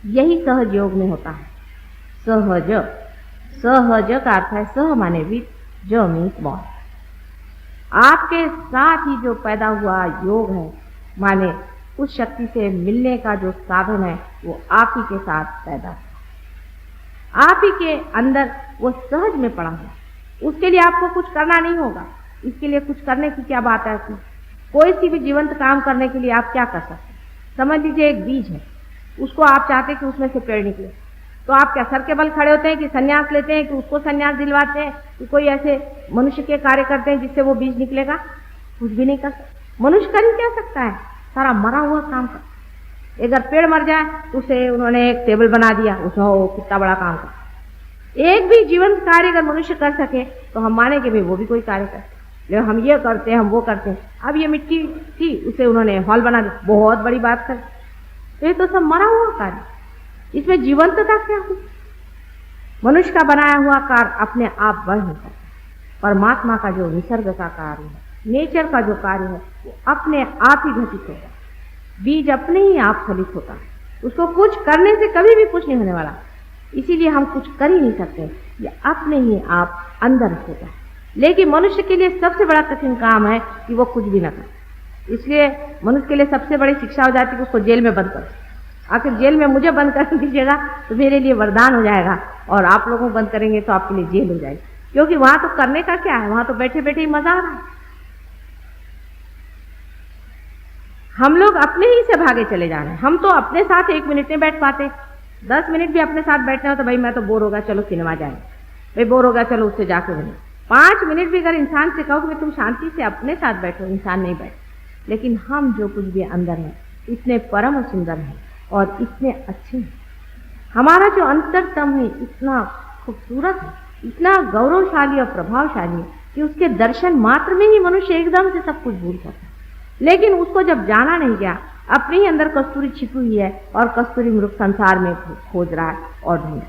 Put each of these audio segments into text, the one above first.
यही सहज योग में होता है। सहज, सहज का अर्थ है सह माने विद, ज मीन्स बॉर्न। आपके साथ ही जो पैदा हुआ योग है, माने उस शक्ति से मिलने का जो साधन है, वो आप ही के साथ पैदा हुआ, आप ही के अंदर वो सहज में पड़ा हुआ। उसके लिए आपको कुछ करना नहीं होगा। इसके लिए कुछ करने की क्या बात है? कोई सी भी जीवंत काम करने के लिए आप क्या कर सकते हैं? समझ लीजिए एक बीज है, उसको आप चाहते हैं कि उसमें से पेड़ निकले, तो आप क्या सर के बल खड़े होते हैं कि संन्यास लेते हैं कि उसको संन्यास दिलवाते हैं कि कोई ऐसे मनुष्य के कार्य करते हैं जिससे वो बीज निकलेगा? कुछ भी नहीं कर सकते। मनुष्य कर ही क्या सकता है? सारा मरा हुआ काम कर। अगर पेड़ मर जाए तो उसे उन्होंने एक टेबल बना दिया, उसमें वो कितना बड़ा काम कर। एक भी जीवंत कार्य अगर मनुष्य कर सके तो हम माने कि भाई वो भी कोई कार्य करते, लेकिन हम ये करते हैं, हम वो करते हैं। अब ये मिट्टी थी, उसे उन्होंने हॉल बना दिया, बहुत बड़ी बात कर। ये तो सब मरा हुआ कार्य, इसमें जीवंतता क्या हुई? मनुष्य का बनाया हुआ कार्य अपने आप बढ़ नहीं सकता। परमात्मा का जो निसर्ग का कार्य है, नेचर का जो कार्य है, वो अपने आप ही घटित होगा। बीज अपने ही आप फलित होता है, उसको कुछ करने से कभी भी कुछ नहीं होने वाला। इसीलिए हम कुछ कर ही नहीं सकते, ये अपने ही आप अंदर होता है। लेकिन मनुष्य के लिए सबसे बड़ा कठिन काम है कि वो कुछ भी न करे। इसलिए मनुष्य के लिए सबसे बड़ी शिक्षा हो जाती है कि उसको जेल में बंद करो। आखिर जेल में मुझे बंद कर दीजिएगा तो मेरे लिए वरदान हो जाएगा, और आप लोगों को बंद करेंगे तो आपके लिए जेल हो जाएगी, क्योंकि वहां तो करने का क्या है, वहां तो बैठे बैठे ही मजा आ रहा है। हम लोग अपने ही से भागे चले जा रहे हैं। हम तो अपने साथ 1 मिनट नहीं बैठ पाते। 10 मिनट भी अपने साथ बैठना हो तो भाई मैं तो बोर हो गया, चलो सिनेमा जाएंगे, भाई बोर हो गया, चलो उससे जाके बने। 5 मिनट भी अगर इंसान से कहो कि तुम शांति से अपने साथ बैठो, इंसान नहीं बैठ। लेकिन हम जो कुछ भी अंदर है, इतने परम सुंदर है और इतने अच्छे हैं। हमारा जो अंतरतम है इतना खूबसूरत है, इतना गौरवशाली और प्रभावशाली है कि उसके दर्शन मात्र में ही मनुष्य एकदम से सब कुछ भूल जाता है। लेकिन उसको जब जाना नहीं गया, अपने ही अंदर कस्तूरी छिपी हुई है और कस्तूरी मृग संसार में खोज रहा है और ढूंढ।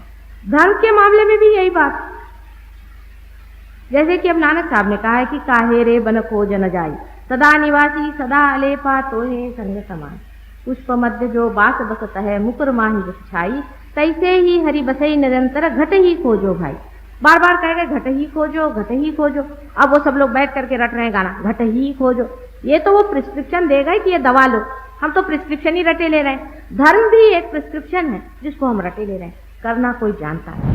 धर्म के मामले में भी यही बात, जैसे कि अब नानक साहब ने कहा है कि काहे रे बन खोज न जाई, सदा निवासी सदा अलेपा तोहे संग समान। पुष्प मध्य जो बास बसत है, मुकुर माही बस छाई, तैसे ही हरि बसई निरंतर घट ही खोजो भाई। बार बार कहेगा घट ही खोजो, घट ही खोजो। अब वो सब लोग बैठ करके रट रहे हैं गाना, घट ही खोजो। ये तो वो प्रिस्क्रिप्शन देगा कि ये दवा लो, हम तो प्रिस्क्रिप्शन ही रटे ले रहे हैं। धर्म भी एक प्रिस्क्रिप्शन है जिसको हम रटे ले रहे हैं, करना कोई जानता है।